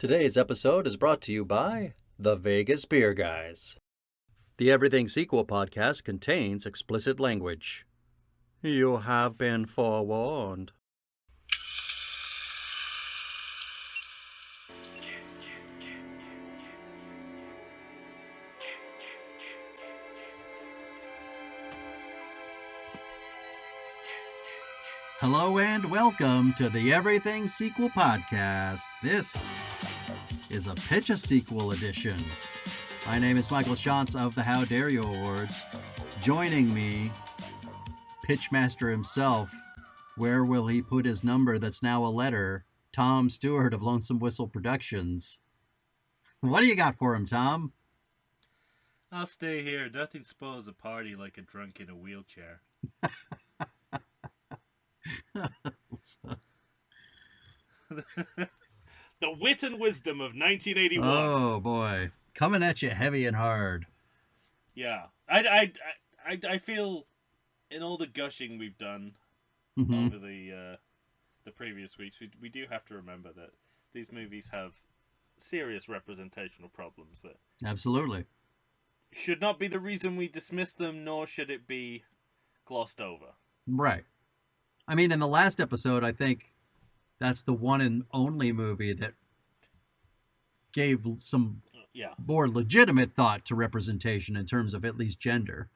Today's episode is brought to you by the Vegas Beer Guys. The Everything Sequel podcast contains explicit language. You have been forewarned. Hello and welcome to the Everything Sequel podcast. This is a Pitch a Sequel edition. My name is Michael Shantz of the How Dare You Awards. Joining me, Pitchmaster himself. Where will he put his number that's now a letter? Tom Stewart of Lonesome Whistle Productions. What do you got for him, Tom? I'll stay here. Nothing spoils a party like a drunk in a wheelchair. The wit and wisdom of 1981. Oh boy, coming at you heavy and hard. Yeah, I feel in all the gushing we've done over the previous weeks, we do have to remember that these movies have serious representational problems that Absolutely should not be the reason we dismiss them, nor should it be glossed over. right. I mean, in the last episode, I think that's the one and only movie that gave some more legitimate thought to representation in terms of at least gender.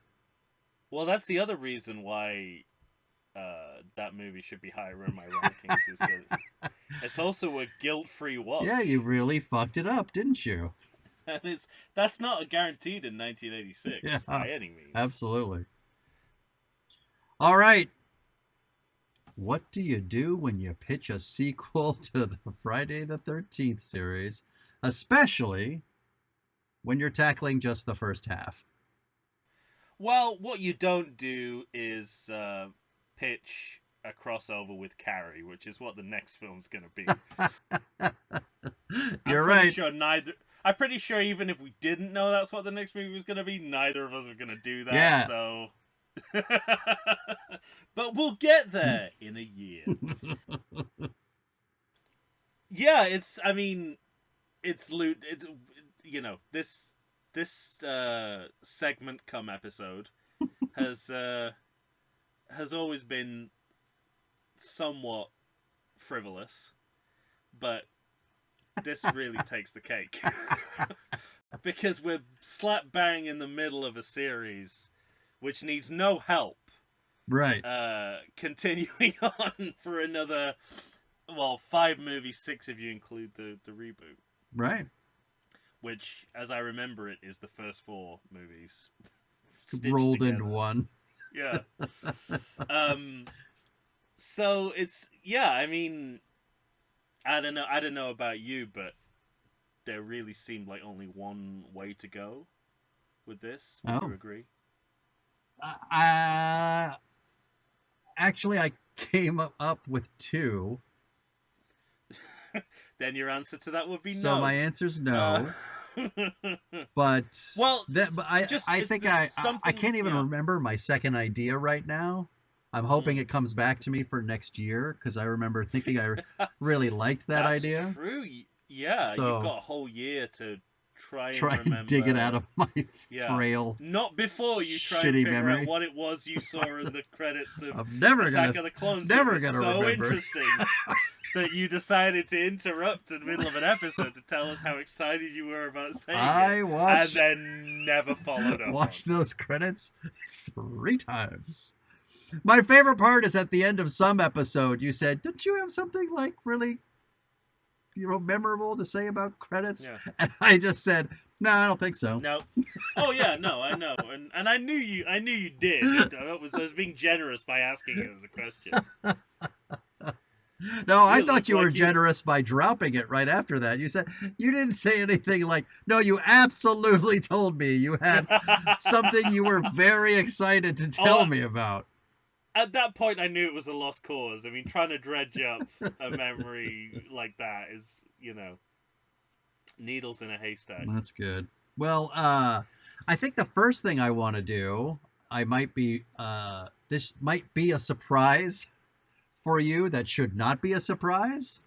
Well, that's the other reason why that movie should be higher in my rankings. Is that it's also a guilt-free watch. Yeah, you really fucked it up, didn't you? And that's not guaranteed in 1986 by any means. Absolutely. All right. What do you do when you pitch a sequel to the Friday the 13th series, especially when you're tackling just the first half? Well, what you don't do is pitch a crossover with Carrie, which is what the next film's going to be. You're right. I'm pretty sure even if we didn't know that's what the next movie was going to be, neither of us are going to do that. Yeah. So... but we'll get there in a year. Yeah, it's loot. This segment come episode has always been somewhat frivolous, but this really takes the cake because we're slap bang in the middle of a series which needs no help. Right. Continuing on for another, 5 movies, 6 if you include the reboot. Right. Which, as I remember it, is the first 4 movies. Rolled together. into one. Yeah. So it's, I mean, I don't know about you, but there really seemed like only one way to go with this. Would you agree? Actually, I came up with 2. Then your answer to that would be no. So my answer's no. But I think I can't even remember my second idea right now. I'm hoping it comes back to me for next year because I remember thinking I really liked that idea. That's true. Yeah, so, you've got a whole year to try and dig it out of my frail, not before you try shitty and figure memory. out what it was you saw in the credits of Attack of the Clones. Never gonna so remember. Interesting that you decided to interrupt in the middle of an episode to tell us how excited you were about saying and then never followed up. Watched those credits 3 times. My favorite part is at the end of some episode. You said, "Don't you have something like really, memorable to say about credits?" Yeah. And I just said, "No, I don't think so." No. Oh yeah, no, I know, and I knew you did. I was being generous by asking it as a question. No, I thought you were generous by dropping it right after that. You said you didn't say anything like, "No, you absolutely told me you had something you were very excited to tell me about." At that point, I knew it was a lost cause. I mean, trying to dredge up a memory like that is, needles in a haystack. That's good. Well, I think the first thing I want to do, this might be a surprise for you that should not be a surprise.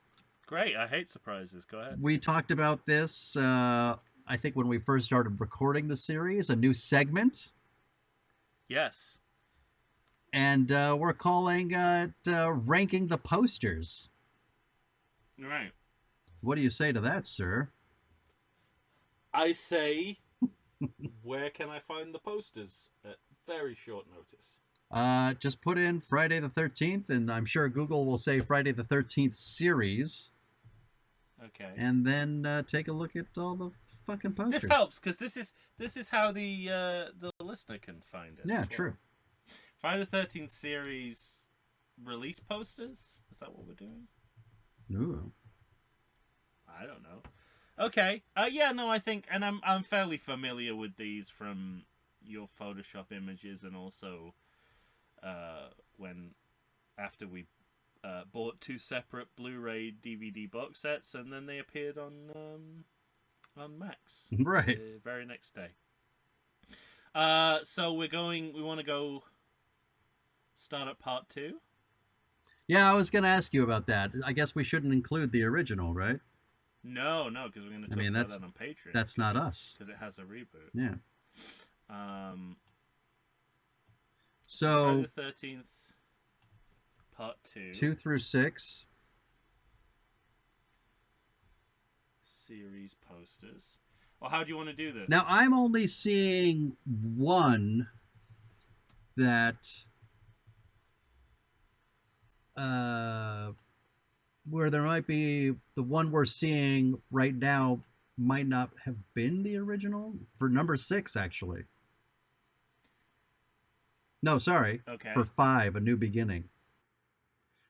Great. I hate surprises. Go ahead. We talked about this, I think, when we first started recording the series, a new segment. Yes. And we're calling it Ranking the Posters. Right. What do you say to that, sir? I say, where can I find the posters at very short notice? Just put in Friday the 13th, and I'm sure Google will say Friday the 13th series. Okay. And then take a look at all the fucking posters. This helps because this is how the listener can find it. Yeah, true. Friday the 13th series release posters. Is that what we're doing? Ooh. I don't know. Okay. Yeah. No. I think, and I'm fairly familiar with these from your Photoshop images, and also when after we bought 2 separate Blu-ray DVD box sets, and then they appeared on Max. Right. The very next day. So we want to go start at part 2. Yeah, I was going to ask you about that. I guess we shouldn't include the original, right? No, because we're going to talk about that on Patreon. That's not us. Because it has a reboot. Yeah. So Friday the 13th, part 2. 2 through 6. Series posters. Well, how do you want to do this? Now, I'm only seeing one that where there might be the one we're seeing right now might not have been the original for number 6, actually. No, sorry. Okay. For 5, A New Beginning.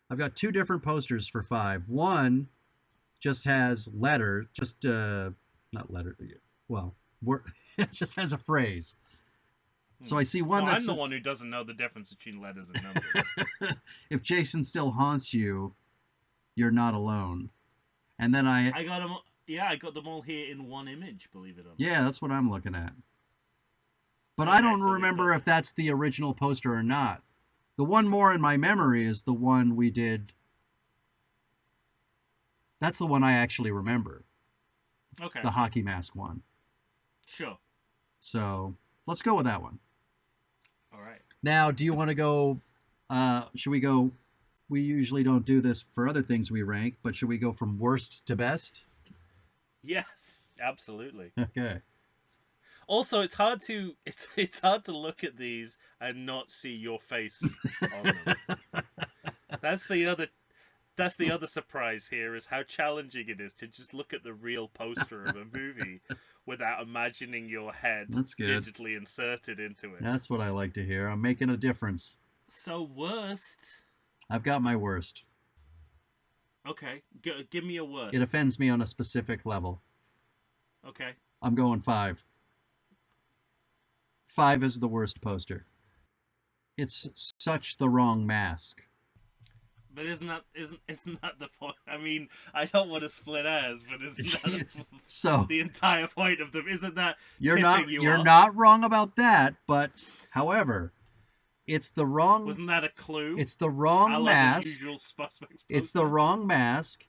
I've got 2 different posters for 5. One just has letter, not letter. Well, it just has a phrase. So I see one that's... I'm the one who doesn't know the difference between letters and numbers. If Jason still haunts you, you're not alone. And then I got them. Yeah, I got them all here in one image. Believe it or not. Yeah, that's what I'm looking at. But okay, I don't remember if that's the original poster or not. The one more in my memory is the one we did. That's the one I actually remember. Okay. The hockey mask one. Sure. So let's go with that one. All right. Now, do you want to go? Should we go? We usually don't do this for other things we rank, but should we go from worst to best? Yes, absolutely. Okay. Also, it's hard to look at these and not see your face on them. That's the other surprise here, is how challenging it is to just look at the real poster of a movie without imagining your head digitally inserted into it. That's what I like to hear. I'm making a difference. So worst. I've got my worst. Okay, give me a worst. It offends me on a specific level. Okay. I'm going 5. 5 is the worst poster. It's such the wrong mask. But isn't that the point? I mean, I don't want to split hairs, but isn't that so the entire point of them? Isn't that you're not wrong about that? But however, it's the wrong. Wasn't that a clue? It's the wrong mask. Usual Suspects it's the wrong mask,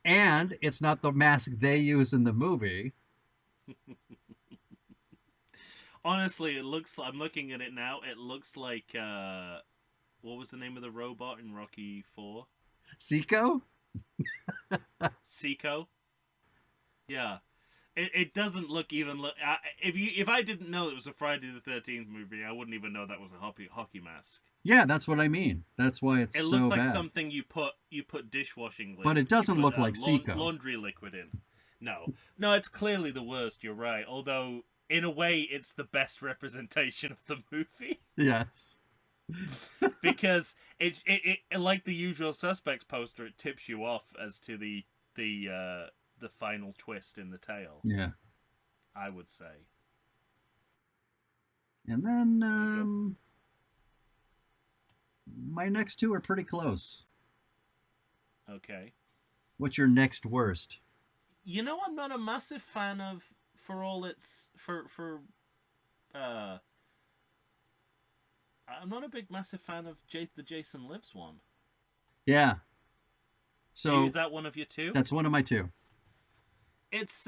and it's not the mask they use in the movie. Honestly, it looks. I'm looking at it now. It looks like. What was the name of the robot in Rocky 4? Seiko? Seiko? Yeah. It doesn't look even... If I didn't know it was a Friday the 13th movie, I wouldn't even know that was a hockey mask. Yeah, that's what I mean. That's why it's so bad. It looks like something you put dishwashing liquid. But it doesn't look like Seiko. Laundry liquid in. No, it's clearly the worst, you're right. Although, in a way, it's the best representation of the movie. Yes. Because it like the Usual Suspects poster, it tips you off as to the final twist in the tale. Yeah, I would say. And then my next 2 are pretty close. Okay. What's your next worst? You know, I'm not a massive fan of I'm not a big massive fan of the Jason Lives one. Yeah. So is that one of your two? that's one of my two. It's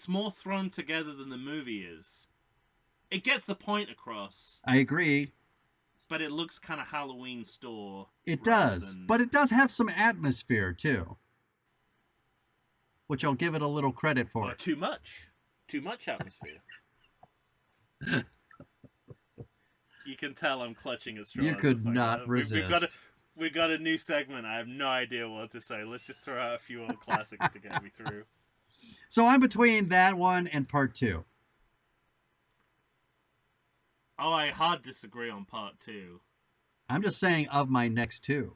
more thrown together than the movie is. It gets the point across. I agree. But it looks kind of Halloween store. It does. But it does have some atmosphere, too. Which I'll give it a little credit for. Too much. Too much atmosphere. You can tell I'm clutching at straws. You could not resist. We've got a new segment. I have no idea what to say. Let's just throw out a few old classics to get me through. So I'm between that one and part 2. Oh, I hard disagree on part 2. I'm just saying of my next 2.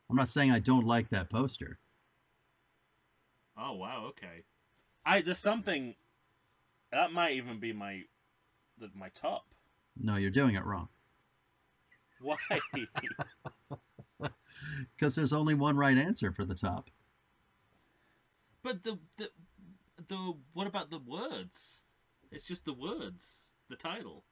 I'm not saying I don't like that poster. Oh, wow, okay. There's something... That might even be my top. No, you're doing it wrong. Why? Because there's only one right answer for the top. But the what about the words? It's just the words, the title.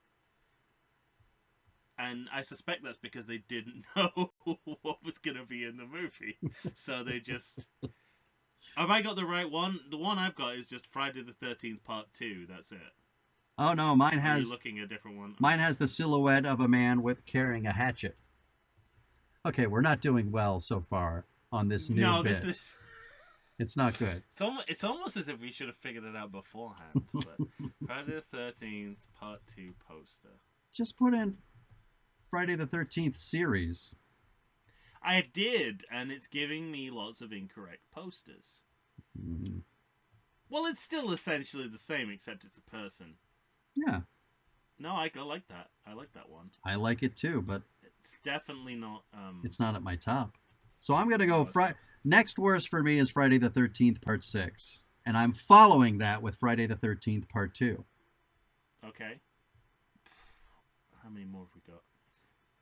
And I suspect that's because they didn't know what was going to be in the movie. So they just... Have I got the right one? The one I've got is just Friday the 13th Part 2. That's it. Oh, no, mine has... Are you looking at a different one? Mine has the silhouette of a man carrying a hatchet. Okay, we're not doing well so far on this new bit. This is... It's not good. It's almost as if we should have figured it out beforehand. But Friday the 13th Part 2 poster. Just put in Friday the 13th series. I did, and it's giving me lots of incorrect posters. Mm. Well, it's still essentially the same, except it's a person. Yeah. No, I like that. I like that one. I like it too, but... It's definitely not... It's not at my top. So I'm going to go... Next worst for me is Friday the 13th Part 6. And I'm following that with Friday the 13th Part 2. Okay. How many more have we got?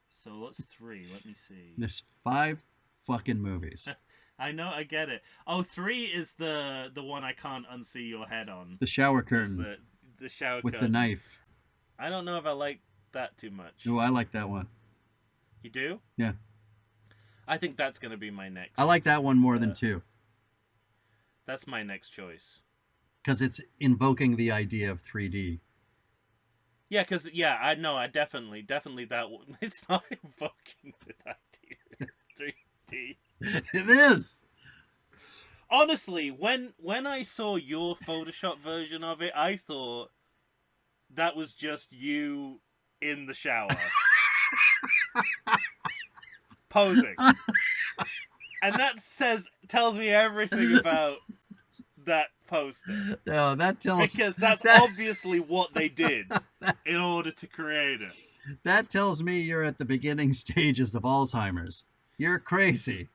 So that's 3. Let me see. There's 5 fucking movies. I know, I get it. Oh, 3 is the one I can't unsee your head on. The shower curtain. The shower with curtain. the knife. I don't know if I like that too much. Oh, I like that one. You do? Yeah. I think that's going to be my next. I like that one more than 2. That's my next choice. Because it's invoking the idea of 3D. Yeah, because, I know, I definitely that one. It's not invoking the idea of 3D. It is! Honestly, when I saw your Photoshop version of it, I thought that was just you in the shower. Posing. And that tells me everything about that poster. No, that tells... Because that's obviously what they did in order to create it. That tells me you're at the beginning stages of Alzheimer's. You're crazy.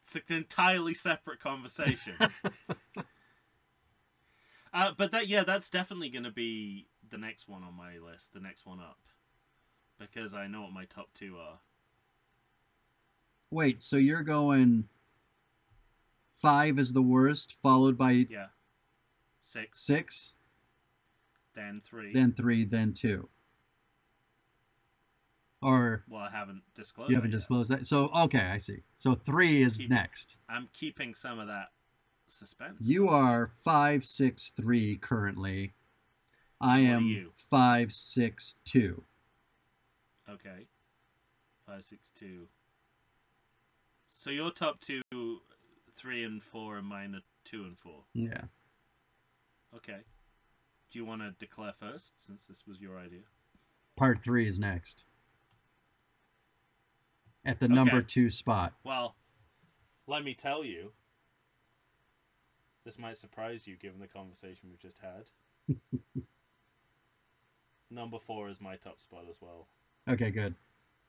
It's an entirely separate conversation. But that's definitely going to be the next one on my list, the next one up. Because I know what my top 2 are. Wait, so you're going 5 is the worst, followed by... Yeah. 6. 6? Then 3. Then 3, then 2. Or... Well, I haven't disclosed You haven't disclosed that? So, okay, I see. So 3 is next. I'm keeping some of that suspense. You are 5, 6, 3 currently. I am 5, 6, 2. Okay. 5, 6, 2. So your top 2, 3 and 4, and mine are 2 and 4. Yeah. Okay. Do you want to declare first, since this was your idea? Part 3 is next. At the number 2 spot. Well, let me tell you. This might surprise you, given the conversation we've just had. Number 4 is my top spot as well. Okay, good.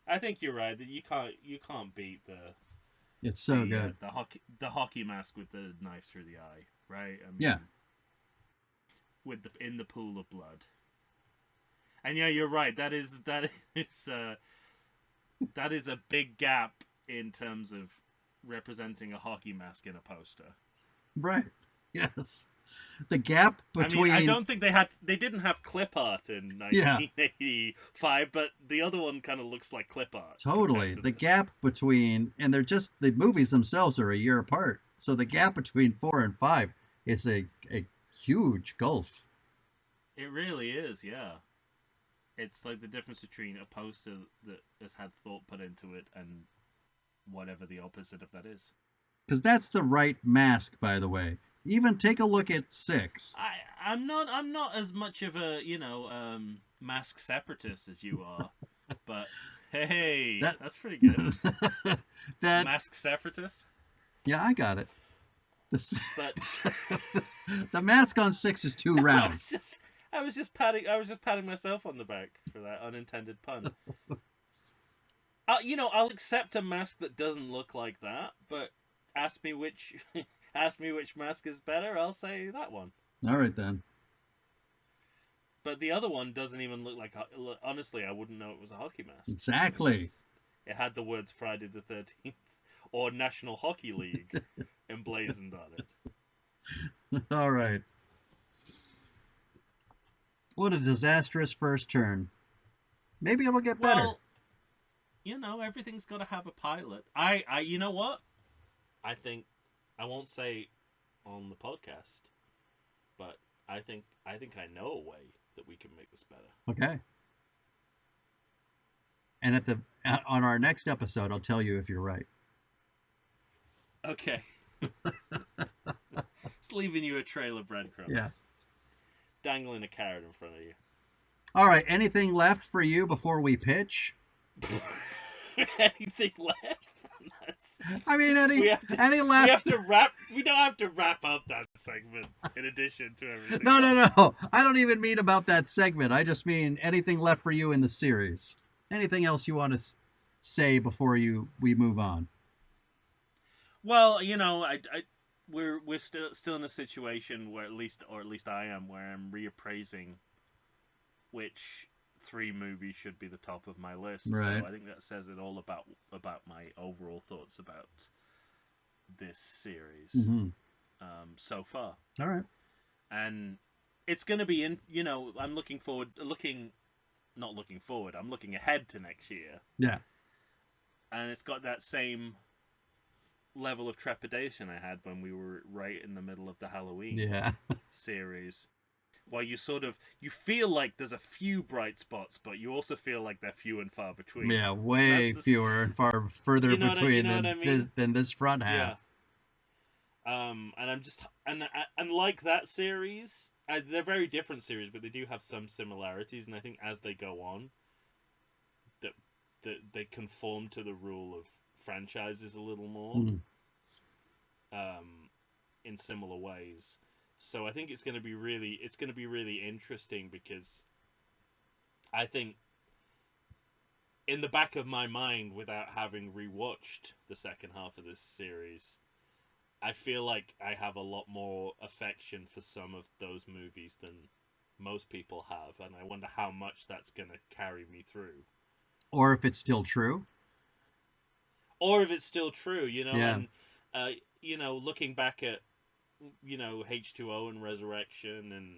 I think you're right. That you can't beat the... It's so good. The hockey mask with the knife through the eye, right? I mean, yeah. In the pool of blood. And yeah, you're right. That is a big gap in terms of representing a hockey mask in a poster. Right. Yes. The gap between... I don't think they didn't have clip art in 1985, but the other one kind of looks like clip art. Totally. The gap between, and the movies themselves are a year apart. So the gap between 4 and 5 is a huge gulf. It really is, yeah. It's like the difference between a poster that has had thought put into it and whatever the opposite of that is. Because that's the right mask, by the way. Even take a look at 6. I'm not as much of a mask separatist as you are, but hey, that's pretty good. That mask separatist. Yeah, I got it. But the mask on 6 is too round. I was just patting myself on the back for that unintended pun. I'll accept a mask that doesn't look like that, but ask me which mask is better, I'll say that one. All right, then. But the other one doesn't even look like... Honestly, I wouldn't know it was a hockey mask. Exactly. It had the words Friday the 13th or National Hockey League emblazoned on it. All right. What a disastrous first turn. Maybe it'll get better. Well, everything's got to have a pilot. You know what? I think... I won't say on the podcast, but I think I know a way that we can make this better. Okay. And on our next episode, I'll tell you if you're right. Okay. It's leaving you a trail of breadcrumbs. Yeah. Dangling a carrot in front of you. All right. Anything left for you before we pitch? Anything left? I mean, any last... We don't have to wrap up that segment in addition to everything. No. I don't even mean about that segment. I just mean anything left for you in the series. Anything else you want to say before we move on? Well, we're still in a situation where at least I am, where I'm reappraising which 3 movies should be the top of my list. Right. So I think that says it all about my overall thoughts about this series so far. All right. And it's going to be I'm looking ahead to next year. Yeah. And it's got that same level of trepidation I had when we were right in the middle of the Halloween series. Where you feel like there's a few bright spots, but you also feel like they're few and far between. Yeah, fewer and far further between than this front half. Yeah. And I'm just and like that series, they're very different series, but they do have some similarities. And I think as they go on, that they conform to the rule of franchises a little more, in similar ways. So I think it's going to be really interesting, because I think in the back of my mind, without having rewatched the second half of this series, I feel like I have a lot more affection for some of those movies than most people have, and I wonder how much that's going to carry me through. Or if it's still true. And looking back at H2O and Resurrection, and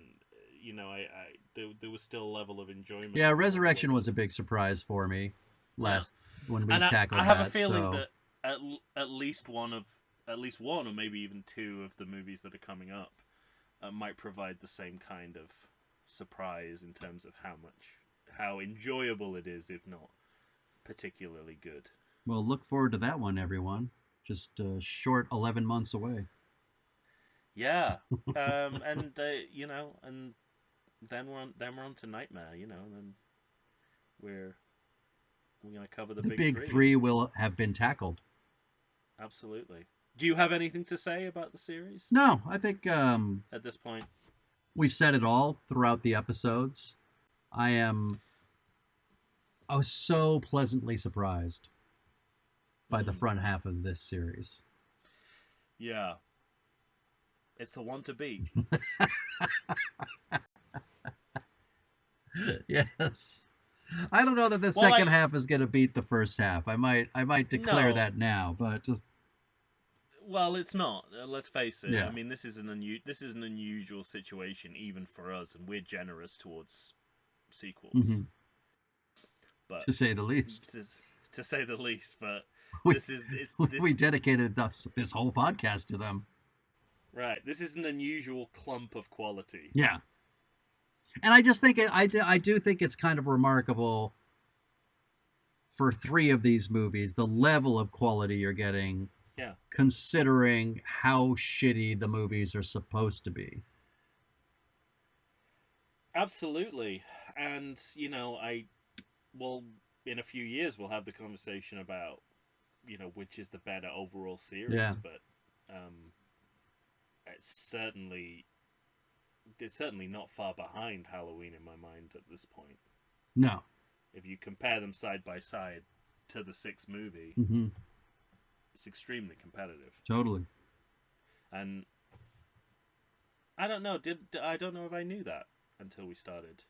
there was still a level of enjoyment. Yeah, Resurrection was a big surprise for me when we tackled that. I have a feeling that at least one or maybe even 2 of the movies that are coming up might provide the same kind of surprise in terms of how enjoyable it is, if not particularly good. Well, look forward to that one, everyone. Just a short 11 months away. Yeah, and then we're on to Nightmare, and then we're gonna cover the big three will have been tackled. Absolutely. Do you have anything to say about the series? No, I think at this point we've said it all throughout the episodes. I was so pleasantly surprised by the front half of this series. Yeah. It's the one to beat. Yes. I don't know that the second half is going to beat the first half. I might declare that now, but Well, it's not. Let's face it. Yeah. I mean, this is an unusual situation even for us, and we're generous towards sequels. Mm-hmm. But To say the least. To say the least. But we, we dedicated this whole podcast to them. Right. This is an unusual clump of quality. Yeah. And I just think I do think it's kind of remarkable for 3 of these movies, the level of quality you're getting. Yeah. Considering how shitty the movies are supposed to be. Absolutely. And, in a few years we'll have the conversation about, which is the better overall series. Yeah. But it's certainly not far behind Halloween in my mind at this point. No. If you compare them side by side to the 6th movie, mm-hmm. It's extremely competitive. Totally. And I don't know. I don't know if I knew that until we started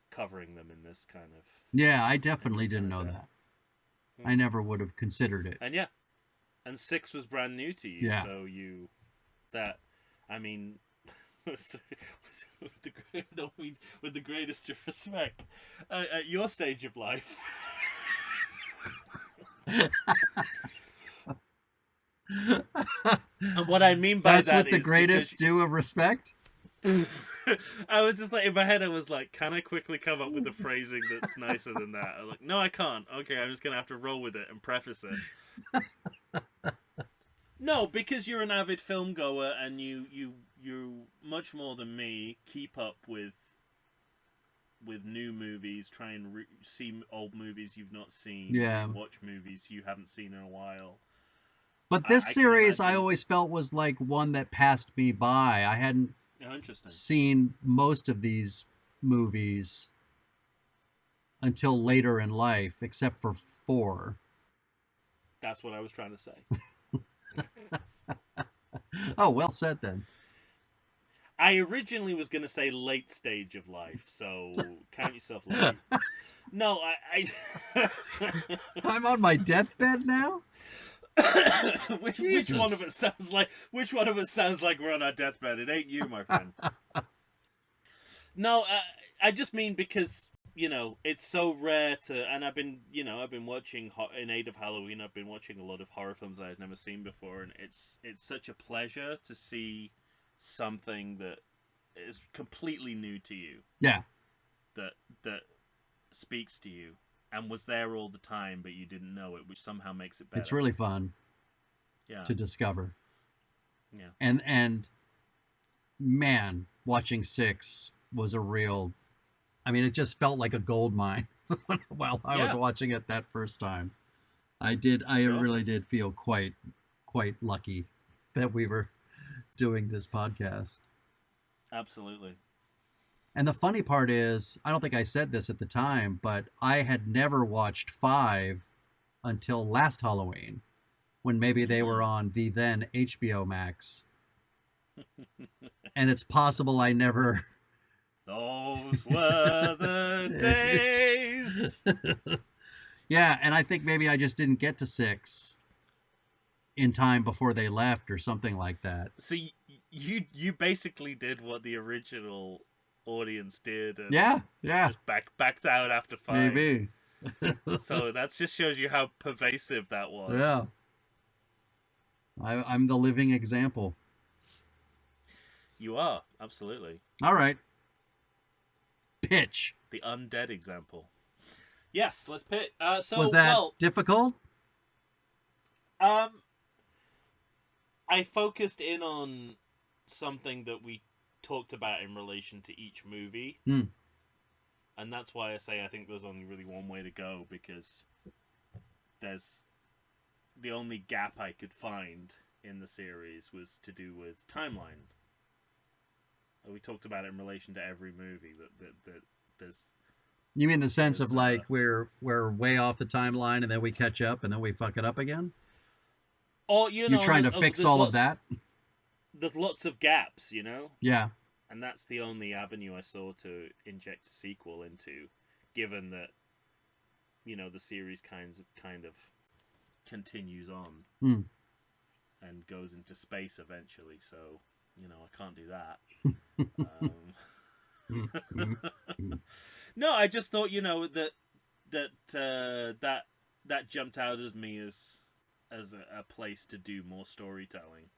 covering them in this kind of. Yeah, I definitely didn't know that. I never would have considered it. And and 6 was brand new to you. Yeah. So with the greatest of respect, at your stage of life. And what I mean by that's with the greatest due of respect. I was just like, in my head, I was like, can I quickly come up with a phrasing that's nicer than that? I'm like, no, I can't. Okay, I'm just gonna have to roll with it and preface it. No, because you're an avid film goer and you much more than me keep up with new movies, try and see old movies you've not seen, watch movies you haven't seen in a while. But this series I always felt was like one that passed me by. I hadn't seen most of these movies until later in life, except for 4. That's what I was trying to say. Oh, well said then. I originally was going to say late stage of life, so count yourself lucky. No, I'm on my deathbed now? Which one of us sounds like we're on our deathbed? It ain't you, my friend. No, I just mean because it's so rare to, and I've been watching in aid of Halloween. I've been watching a lot of horror films I've never seen before, and it's such a pleasure to see something that is completely new to you. Yeah, that speaks to you. And was there all the time, but you didn't know it, which somehow makes it better. It's really fun. Yeah. To discover. Yeah. And man, watching 6 was a real. I mean, it just felt like a gold mine while I was watching it that first time. I really did feel quite lucky that we were doing this podcast. Absolutely. And the funny part is, I don't think I said this at the time, but I had never watched 5 until last Halloween, when maybe they were on the then HBO Max. And it's possible I never... Those were the days! Yeah, and I think maybe I just didn't get to 6 in time before they left or something like that. So you basically did what the original audience did, and just backed out after 5. Maybe. So that just shows you how pervasive that was. Yeah, I'm the living example. You are, absolutely. All right, pitch. The undead example. Yes, let's pitch. Was that difficult? I focused in on something that we talked about in relation to each movie, and that's why I say I think there's only really one way to go, because there's the only gap I could find in the series was to do with timeline. We talked about it in relation to every movie that there's. You mean the sense of like we're way off the timeline and then we catch up and then we fuck it up again? Or you're trying to fix all of that. There's lots of gaps, Yeah. And that's the only avenue I saw to inject a sequel into, given that, the series kind of continues on. And and goes into space eventually. So, I can't do that. No, I just thought, that jumped out at me as a place to do more storytelling.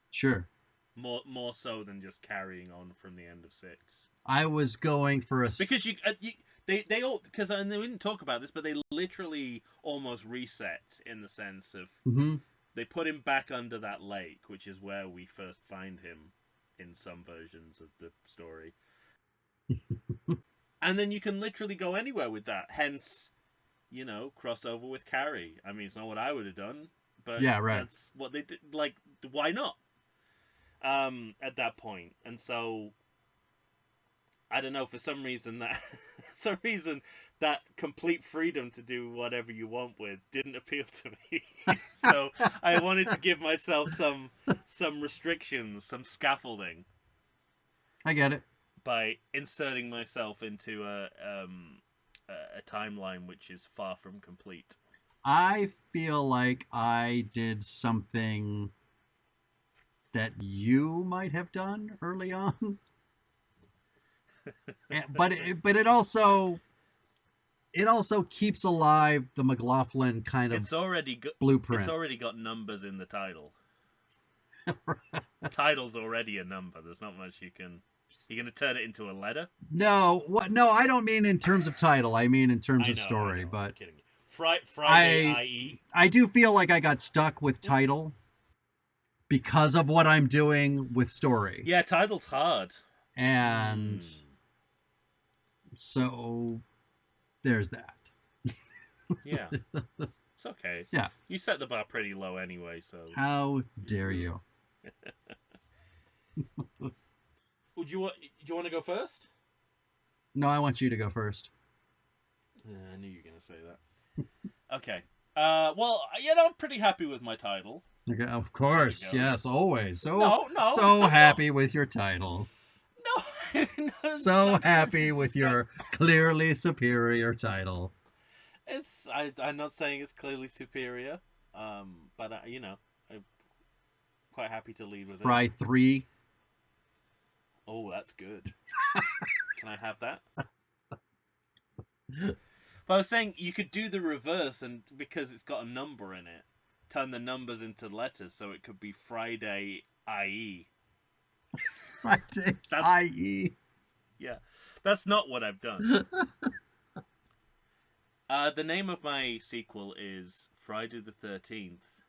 Sure. More so than just carrying on from the end of 6. I was going for a... Because they all... Because they didn't talk about this, but they literally almost reset in the sense of... Mm-hmm. They put him back under that lake, which is where we first find him in some versions of the story. And then you can literally go anywhere with that. Hence, crossover with Carrie. I mean, it's not what I would have done, but yeah, right. That's what they did. Like, why not? At that point. And so I don't know, for some reason that complete freedom to do whatever you want with didn't appeal to me. So I wanted to give myself some restrictions, some scaffolding. I get it. By inserting myself into a timeline which is far from complete. I feel like I did something that you might have done early on, but it also keeps alive the McLaughlin kind of blueprint. It's already got numbers in the title. The title's already a number. There's not much you can. You're going to turn it into a letter? No, no, I don't mean in terms of title. I mean in terms of story. But I'm kidding you. Friday, IE. I do feel like I got stuck with title because of what I'm doing with story. Yeah, title's hard. And so there's that. Yeah. It's okay. Yeah. You set the bar pretty low anyway, so... How dare you? Do you want to go first? No, I want you to go first. I knew you were going to say that. Okay. Well, I'm pretty happy with my title. Okay, of course, yes, always. So No. Happy with your title. No. So happy with your clearly superior title. I'm not saying it's clearly superior, but I'm quite happy to lead with Fry 3. Oh, that's good. Can I have that? But I was saying you could do the reverse, and because it's got a number in it, turn the numbers into letters, so it could be Friday IE. Friday IE. Yeah, that's not what I've done. The name of my sequel is Friday the 13th, :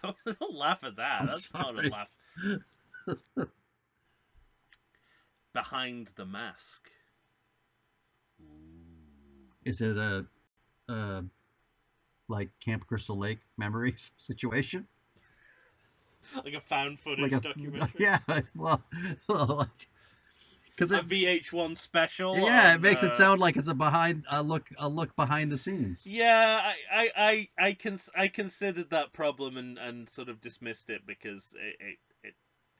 Don't laugh at that. That's not a laugh. Behind the Mask. Ooh. Is it a like Camp Crystal Lake memories situation? Like a found footage documentary? Yeah, well like, because a VH1 special. Yeah, it makes it sound like it's a look behind the scenes. Yeah, I considered that problem and sort of dismissed it because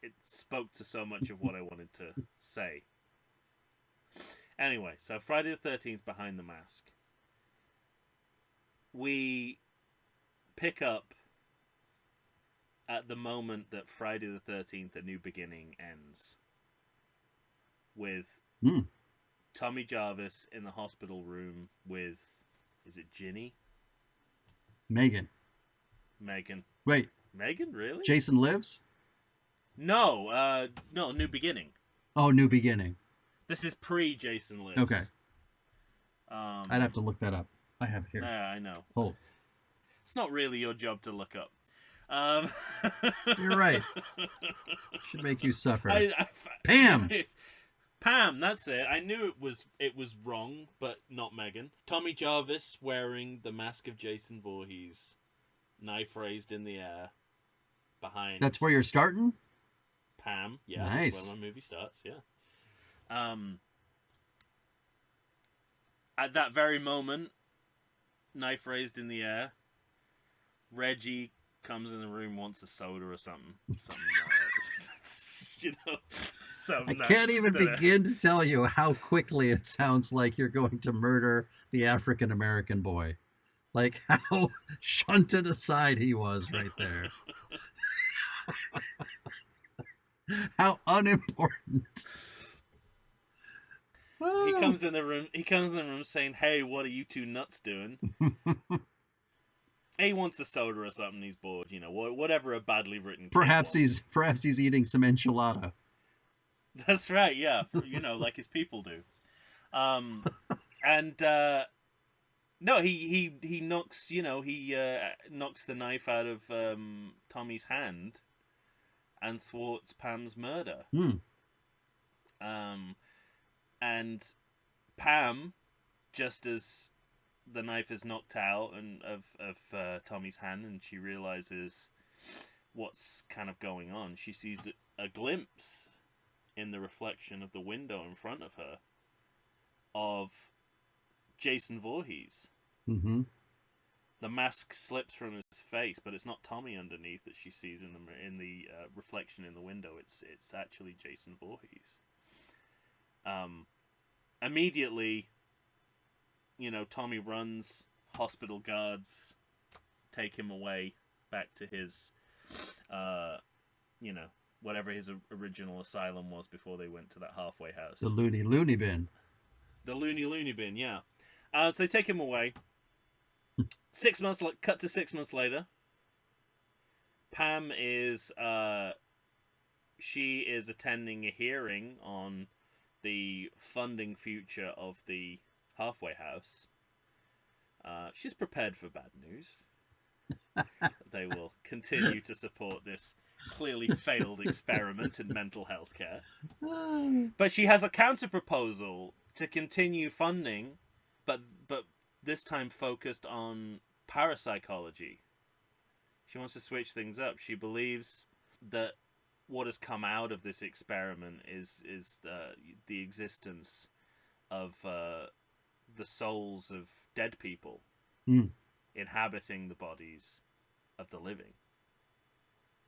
it spoke to so much of what I wanted to say. Anyway, so Friday the 13th, Behind the Mask. We pick up at the moment that Friday the 13th, A New Beginning ends. With Tommy Jarvis in the hospital room with, is it Ginny? Megan. Wait. Megan, really? Jason Lives? No, New Beginning. Oh, New Beginning. This is pre-Jason Lives. Okay. I'd have to look that up. I have it here. Yeah, I know. Hold. It's not really your job to look up. You're right. Should make you suffer. Pam! Pam, that's it. I knew it was wrong, but not Megan. Tommy Jarvis wearing the mask of Jason Voorhees, knife raised in the air, behind. That's where you're starting? Pam, yeah. Nice. That's where my movie starts, yeah. At that very moment, knife raised in the air, Reggie comes in the room, wants a soda or something. I can't even begin to tell you how quickly it sounds like you're going to murder the African American boy. Like how shunted aside he was right there. How unimportant. He comes in the room. He comes in the room saying, "Hey, what are you two nuts doing?" He wants a soda or something. He's bored. You know, whatever a badly written. Perhaps he's eating some enchilada. That's right. Yeah, you know, like his people do. And no, he knocks. You know, he knocks the knife out of Tommy's hand and thwarts Pam's murder. And Pam, just as the knife is knocked out of Tommy's hand, and she realizes what's kind of going on, she sees a glimpse in the reflection of the window in front of her of Jason Voorhees. Mm-hmm. The mask slips from his face, but it's not Tommy underneath that she sees in the reflection in the window. It's actually Jason Voorhees. Immediately, you know, Tommy runs. Hospital guards take him away back to his, you know, whatever his original asylum was before they went to that halfway house. The loony bin. The loony bin, yeah. So they take him away. 6 months, cut to 6 months later. Pam is, she is attending a hearing on the funding future of the halfway house. She's prepared for bad news. They will continue to support this clearly failed experiment in mental health care. But she has a counter proposal to continue funding, but this time focused on parapsychology. She wants to switch things up. She believes that what has come out of this experiment is the existence of the souls of dead people inhabiting the bodies of the living,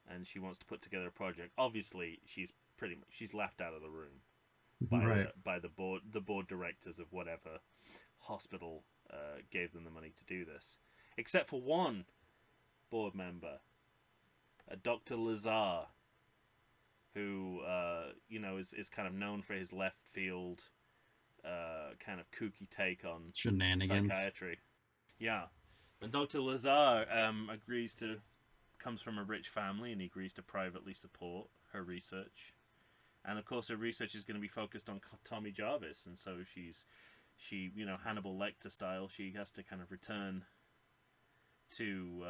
and she wants to put together a project. Obviously, she's laughed out of the room by the board directors of whatever hospital gave them the money to do this, except for one board member, Dr. Lazar, who you know is kind of known for his left field kind of kooky take on shenanigans, psychiatry. Yeah, and Dr. Lazar comes from a rich family, and he agrees to privately support her research. And of course, her research is going to be focused on Tommy Jarvis, and so she you know, Hannibal Lecter style, she has to kind of return to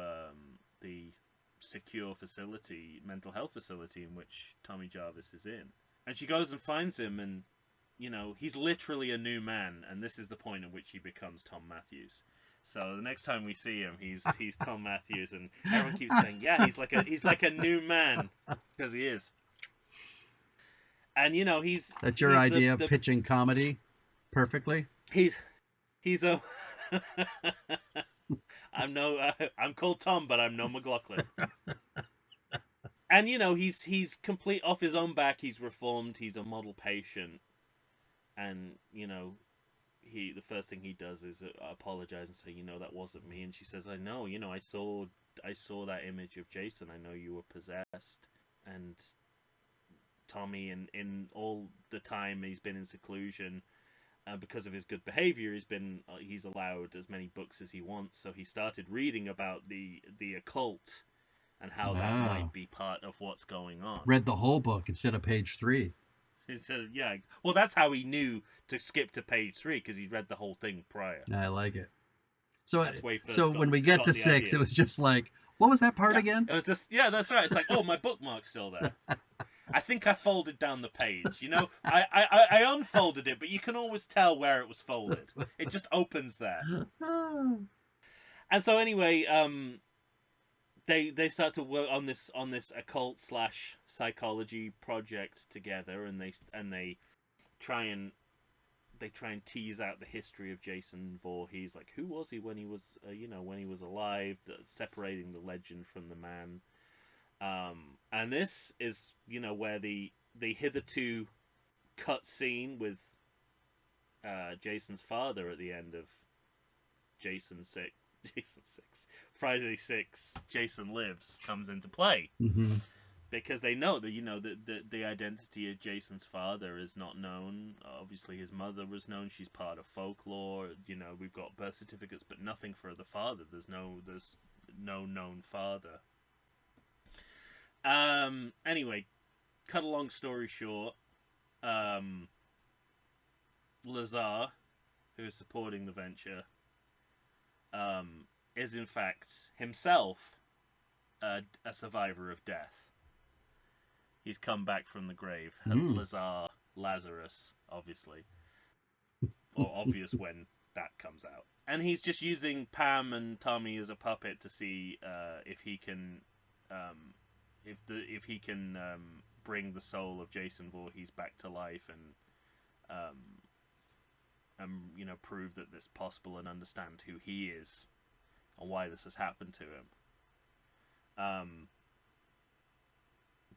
the secure facility, mental health facility in which Tommy Jarvis is in. And she goes and finds him, and, you know, he's literally a new man, and this is the point at which he becomes Tom Matthews. So the next time we see him, he's Tom Matthews, and everyone keeps saying, yeah, he's like a new man, because he is. And, you know, That's your idea of pitching comedy perfectly? He's a... I'm called Tom, but I'm no McLaughlin. And, you know, he's complete off his own back. He's reformed. He's a model patient. And, you know, the first thing he does is apologize and say, you know, that wasn't me. And she says, I know, you know, I saw that image of Jason. I know you were possessed. And Tommy, in all the time he's been in seclusion, because of his good behavior, he's allowed as many books as he wants. So he started reading about the occult and how that might be part of what's going on. Read the whole book instead of page 3. Instead, yeah. Well, that's how he knew to skip to page 3, because he read the whole thing prior. I like it. So when we get to 6, it was just like, what was that part again? It was just, yeah, that's right. It's like, oh, my bookmark's still there. I think I folded down the page. You know, I unfolded it, but you can always tell where it was folded. It just opens there. And so anyway, they start to work on this occult / psychology project together, and they try and tease out the history of Jason Voorhees, like who was he when he was when he was alive, separating the legend from the man. And this is, you know, where the hitherto cut scene with Jason's father at the end of Jason 6, Friday 6, Jason Lives comes into play. Mm-hmm. Because they know that the identity of Jason's father is not known. Obviously, his mother was known. She's part of folklore. We've got birth certificates, but nothing for the father. There's no known father. Anyway, cut a long story short, Lazar, who is supporting the venture, is in fact himself a survivor of death. He's come back from the grave. Lazarus, obviously. Or obvious when that comes out. And he's just using Pam and Tommy as a puppet to see if he can bring the soul of Jason Voorhees back to life and prove that this is possible and understand who he is and why this has happened to him.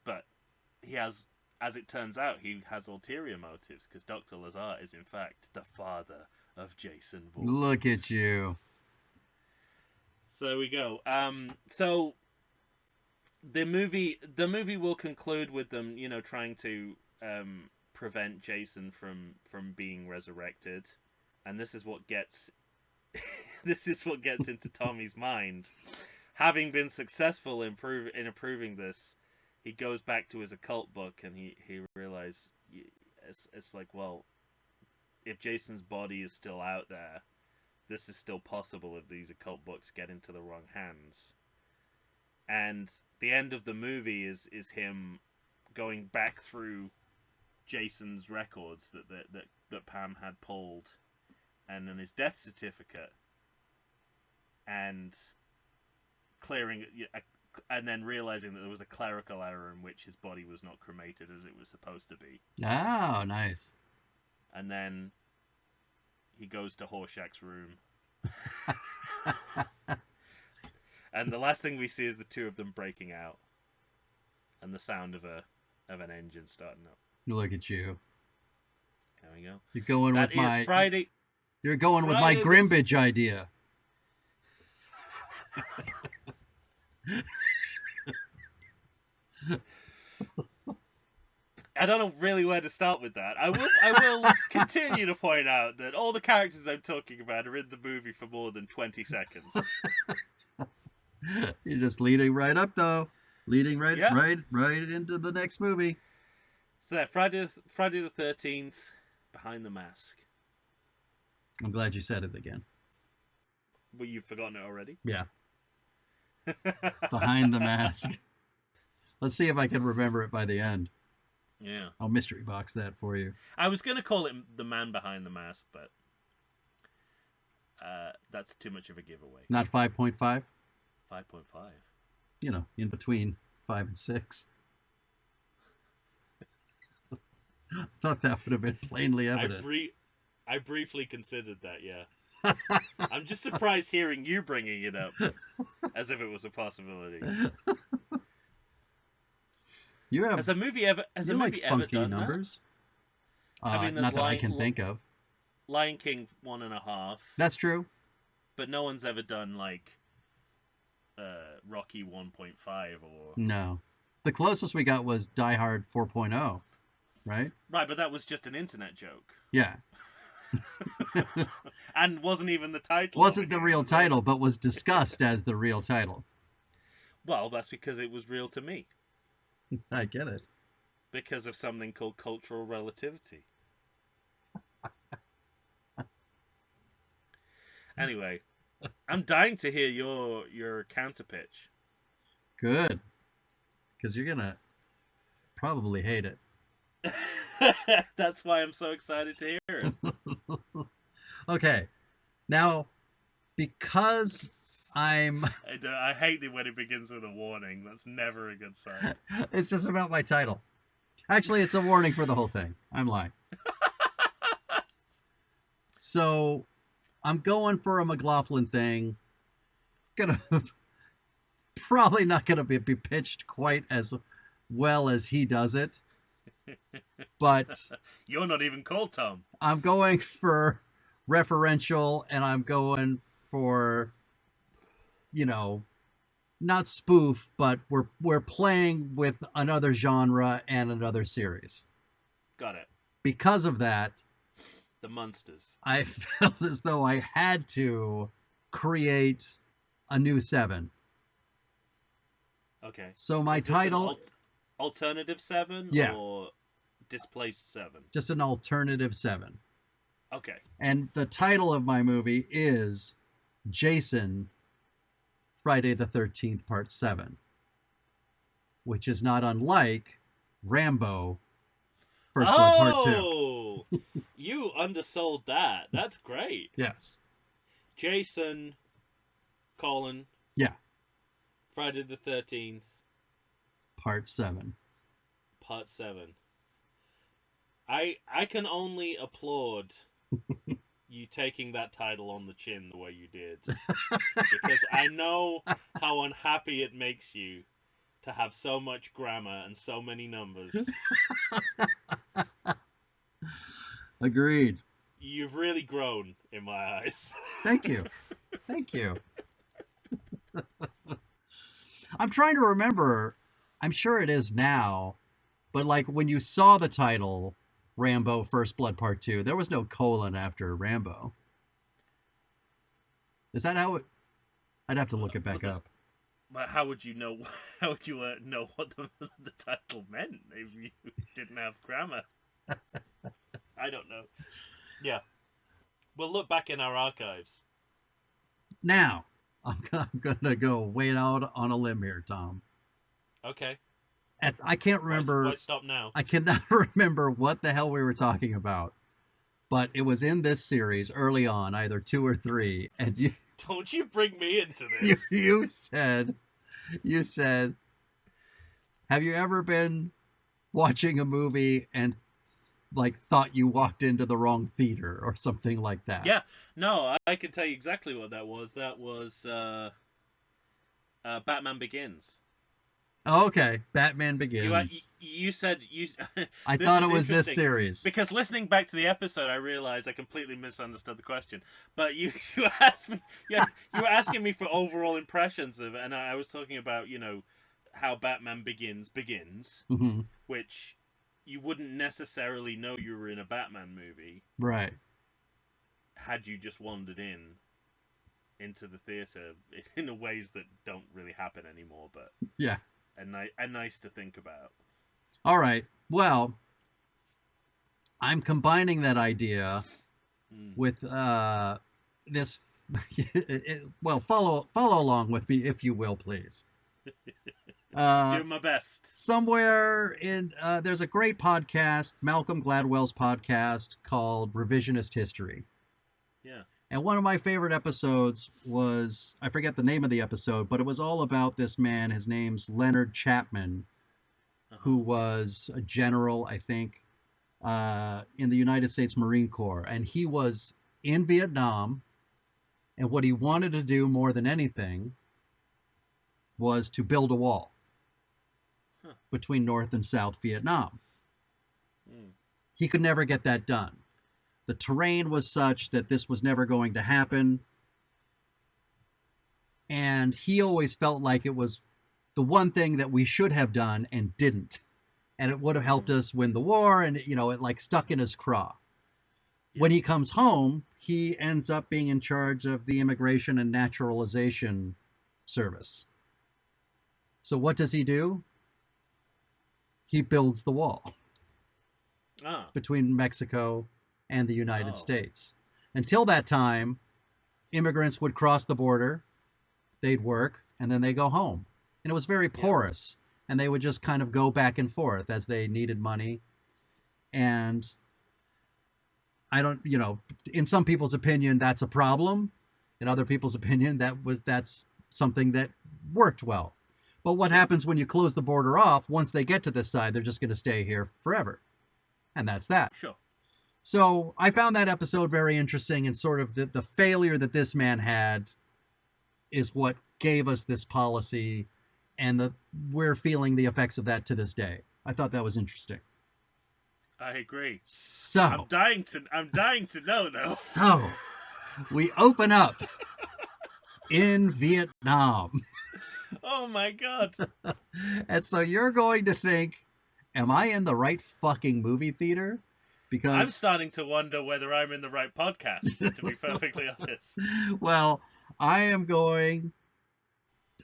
But he has, as it turns out, he has ulterior motives, because Dr. Lazar is in fact the father of Jason Voorhees. Look at you. So there we go. So the movie will conclude with them, trying to prevent Jason from being resurrected, and this is what gets into Tommy's mind. Having been successful in approving this, he goes back to his occult book and he realizes it's like, well, if Jason's body is still out there, this is still possible if these occult books get into the wrong hands. And the end of the movie is him going back through Jason's records that Pam had pulled, and then his death certificate, and clearing, and then realizing that there was a clerical error in which his body was not cremated as it was supposed to be. Oh, nice. And then he goes to Horshack's room. And the last thing we see is the two of them breaking out, and the sound of an engine starting up. Look at you. There we go. You're going that with my Friday. You're going with my Grimbage idea. I don't know really where to start with that. I will continue to point out that all the characters I'm talking about are in the movie for more than 20 seconds. You're just leading right up, though. Leading right right into the next movie. So that Friday the 13th, Behind the Mask. I'm glad you said it again. Well, you've forgotten it already? Yeah. Behind the Mask. Let's see if I can remember it by the end. Yeah. I'll mystery box that for you. I was going to call it The Man Behind the Mask, but that's too much of a giveaway. Not 5.5? 5.5. In between 5 and 6. Thought that would have been plainly evident. I briefly considered that, yeah. I'm just surprised hearing you bringing it up, as if it was a possibility. You have has a movie ever funky done numbers? That? I mean, not that I can think of. Lion King 1.5. That's true. But no one's ever done like Rocky 1.5 or. No, the closest we got was Die Hard 4.0, right? Right, but that was just an internet joke. Yeah. And wasn't even the title. Wasn't the real title, but was discussed as the real title. Well, that's because it was real to me. I get it. Because of something called cultural relativity. Anyway, I'm dying to hear your counter pitch. Good. Because you're going to probably hate it. That's why I'm so excited to hear it. Okay. Now, because I hate it when it begins with a warning. That's never a good sign. It's just about my title. Actually, it's a warning for the whole thing. I'm lying. So, I'm going for a McLaughlin thing. Probably not gonna be pitched quite as well as he does it. But you're not even called Tom. I'm going for referential, and I'm going for you know, not spoof, but we're playing with another genre and another series. Got it. Because of that, the Munsters. I felt as though I had to create a new 7. Okay. So my Is this title, an alternative 7 Yeah. or displaced 7? just an alternative 7. Okay. And the title of my movie is Jason Friday the 13th Part 7, which is not unlike Rambo First Blood Part 2. Oh, you undersold that. That's great. Yes. Jason, colon. Yeah. Friday the 13th. Part 7. Part 7. I can only applaud you taking that title on the chin the way you did. Because I know how unhappy it makes you to have so much grammar and so many numbers. Agreed. You've really grown in my eyes. Thank you. Thank you. I'm trying to remember. I'm sure it is now, but like when you saw the title Rambo First Blood Part 2, there was no colon after Rambo. Is that how it? I'd have to look it back up. But how would you know? How would you know what the title meant if you didn't have grammar? I don't know. Yeah, we'll look back in our archives. Now, I'm gonna go way out on a limb here, Tom. Okay. I can't remember. Why stop now? I cannot remember what the hell we were talking about, but it was in this series early on, either 2 or 3, and you. Don't you bring me into this. You said, have you ever been watching a movie and like thought you walked into the wrong theater or something like that? Yeah, no, I can tell you exactly what that was. That was Batman Begins. Oh, okay, Batman Begins. You said you. I thought it was this series. Because listening back to the episode, I realized I completely misunderstood the question. But you asked me, you were asking me for overall impressions of it, and I was talking about how Batman Begins, mm-hmm. which you wouldn't necessarily know you were in a Batman movie, right? Had you just wandered into the theater in ways that don't really happen anymore, but yeah. And nice to think about. All right. Well, I'm combining that idea with this. Well, follow along with me, if you will, please. Do my best. Somewhere in there's a great podcast, Malcolm Gladwell's podcast called Revisionist History. Yeah. And one of my favorite episodes was, I forget the name of the episode, but it was all about this man. His name's Leonard Chapman, who was a general, I think, in the United States Marine Corps. And he was in Vietnam. And what he wanted to do more than anything was to build a wall between North and South Vietnam. He could never get that done. The terrain was such that this was never going to happen. And he always felt like it was the one thing that we should have done and didn't. And it would have helped us win the war, and it like stuck in his craw. Yeah. When he comes home, he ends up being in charge of the Immigration and Naturalization Service. So what does he do? He builds the wall between Mexico and the United States. Until that time, immigrants would cross the border, they'd work, and then they go home. And it was very porous, and they would just kind of go back and forth as they needed money. And I don't, in some people's opinion, that's a problem. In other people's opinion, that's something that worked well. But what happens when you close the border off? Once they get to this side, they're just going to stay here forever. And that's that. Sure. So I found that episode very interesting, and sort of the failure that this man had is what gave us this policy, and we're feeling the effects of that to this day. I thought that was interesting. I agree. So I'm dying to know though. So we open up in Vietnam. Oh my god. And so you're going to think, am I in the right fucking movie theater? Because I'm starting to wonder whether I'm in the right podcast, to be perfectly honest. Well, I am going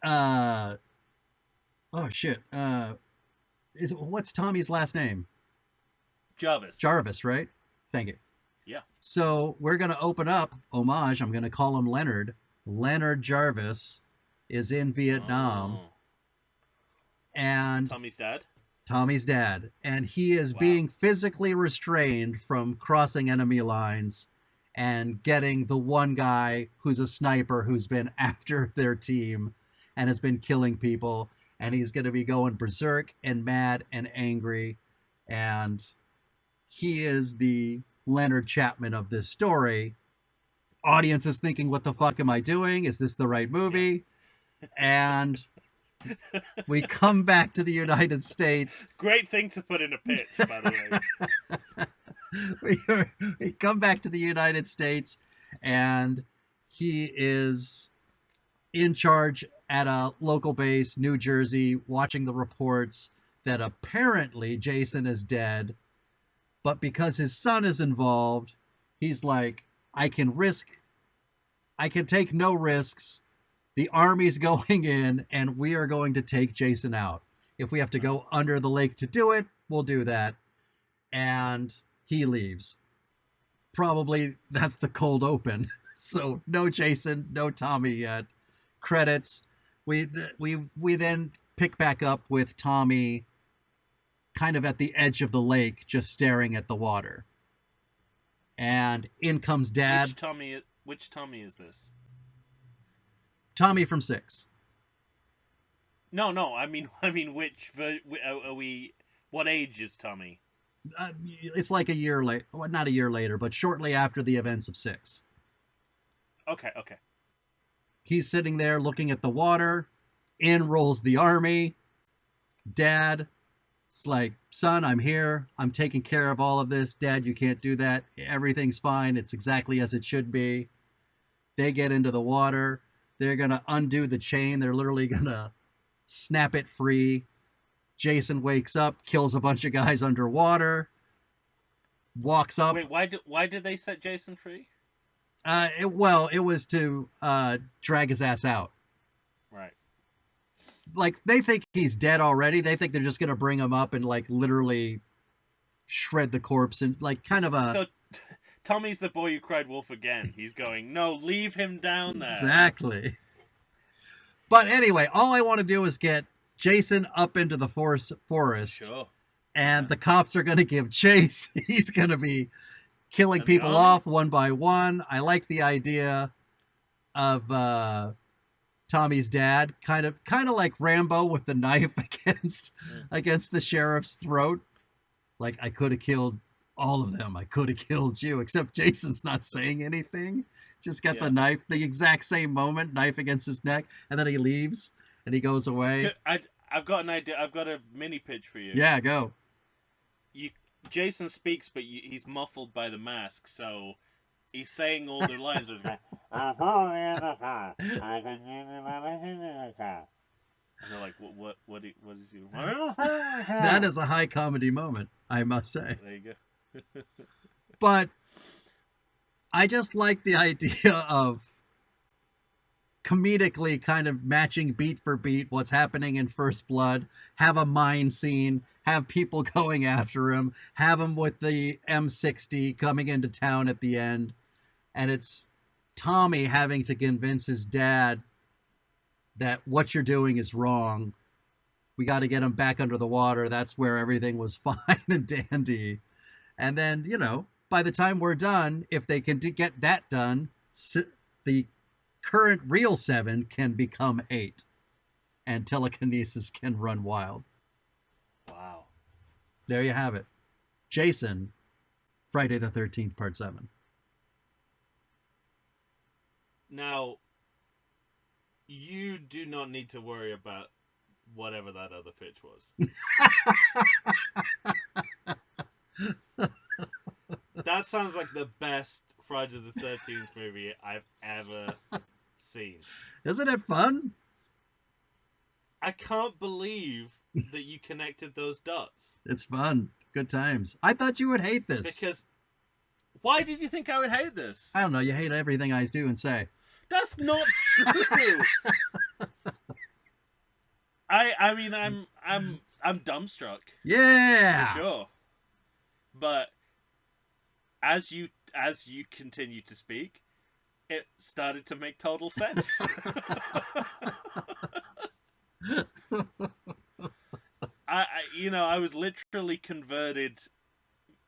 oh shit. What's Tommy's last name? Jarvis, right? Thank you. Yeah. So we're going to open up homage. I'm going to call him Leonard. Leonard Jarvis is in Vietnam. Oh. And Tommy's dad. And he is being physically restrained from crossing enemy lines and getting the one guy who's a sniper who's been after their team and has been killing people. And he's going to be going berserk and mad and angry. And he is the Leonard Chapman of this story. Audience is thinking, what the fuck am I doing? Is this the right movie? And we come back to the United States. Great thing to put in a pitch, by the way. we come back to the United States, and he is in charge at a local base, New Jersey, watching the reports that apparently Jason is dead. But because his son is involved, he's like, I can take no risks. The army's going in, and we are going to take Jason out. If we have to go under the lake to do it, we'll do that. And he leaves. Probably that's the cold open. So no Jason, no Tommy yet. Credits. We then pick back up with Tommy kind of at the edge of the lake, just staring at the water. And in comes Dad. Which Tommy is this? Tommy from 6. No. I mean, which are we? What age is Tommy? It's like a year late. Well, not a year later, but shortly after the events of 6. Okay. He's sitting there looking at the water. In rolls the army. Dad. It's like, son, I'm here. I'm taking care of all of this. Dad, you can't do that. Everything's fine. It's exactly as it should be. They get into the water. They're going to undo the chain. They're literally going to snap it free. Jason wakes up, kills a bunch of guys underwater, walks up. Wait, why did they set Jason free? It was to drag his ass out. Right. Like, they think he's dead already. They think they're just going to bring him up and, like, literally shred the corpse and, like, kind of a... So, Tommy's the boy who cried wolf again. He's going, no, leave him down there. Exactly. But anyway, all I want to do is get Jason up into the forest. Sure. And the cops are going to give chase. He's going to be killing people off one by one. I like the idea of... Tommy's dad, kind of like Rambo with the knife against the sheriff's throat. Like, I could have killed all of them. I could have killed you, except Jason's not saying anything. Just got the knife, the exact same moment, knife against his neck, and then he leaves and he goes away. I've got an idea. I've got a mini pitch for you. Yeah, go. Jason speaks, but he's muffled by the mask, so he's saying all their lines. And they're like, what is he? That is a high comedy moment, I must say. There you go. But I just like the idea of comedically kind of matching beat for beat what's happening in First Blood, have a mine scene, have people going after him, have him with the M60 coming into town at the end, and it's Tommy having to convince his dad that what you're doing is wrong. We got to get him back under the water. That's where everything was fine and dandy. And then, by the time we're done, if they can get that done, the current real 7 can become 8. And telekinesis can run wild. Wow. There you have it. Jason, Friday the 13th, Part 7. Now, you do not need to worry about whatever that other pitch was. That sounds like the best Friday the 13th movie I've ever scene. Isn't it fun? I can't believe that you connected those dots. It's fun. Good times. I thought you would hate this. Because why did you think I would hate this? I don't know. You hate everything I do and say. That's not true. I mean, I'm dumbstruck. Yeah. For sure. But as you continue to speak, it started to make total sense. I was literally converted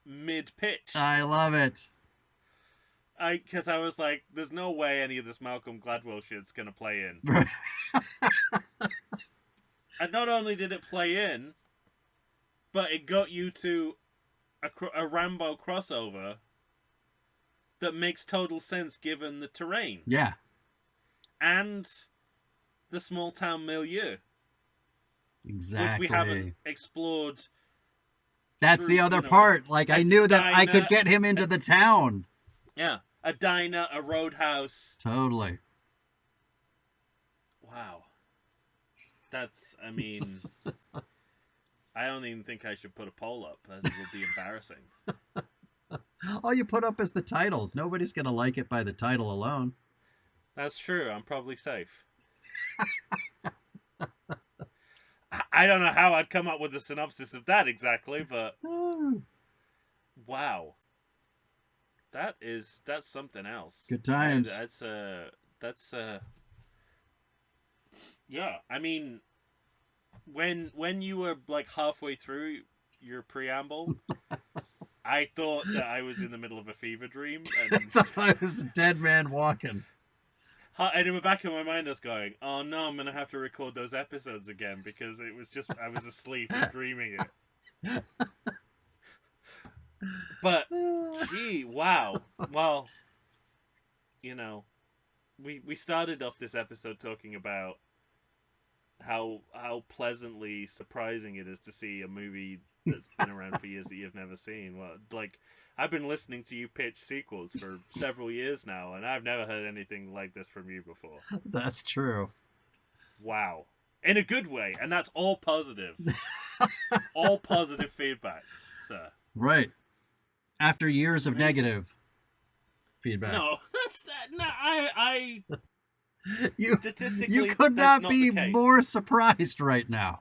mid-pitch. I love it. Because I was like, there's no way any of this Malcolm Gladwell shit's gonna play in. And not only did it play in, but it got you to a Rambo crossover that makes total sense given the terrain. Yeah. And the small town milieu. Exactly. Which we haven't explored. That's the other part. Like, I knew that I could get him into the town. Yeah. A diner, a roadhouse. Totally. Wow. That's, I mean... I don't even think I should put a poll up, as it would be embarrassing. All you put up is the titles. Nobody's going to like it by the title alone. That's true. I'm probably safe. I don't know how I'd come up with a synopsis of that exactly, but... Wow. That's something else. Good times. That's yeah, I mean, when you were like halfway through your preamble, I thought that I was in the middle of a fever dream. And... I thought I was a dead man walking. And in the back of my mind, I was going, "Oh no, I'm gonna have to record those episodes again because it was just I was asleep and dreaming it." But gee, wow. Well, we started off this episode talking about how pleasantly surprising it is to see a movie that's been around for years that you've never seen. Well, like, I've been listening to you pitch sequels for several years now, and I've never heard anything like this from you before. That's true. Wow. In a good way, and that's all positive. All positive feedback, sir. Right. After years of negative feedback. No, I statistically, you could not be more surprised right now.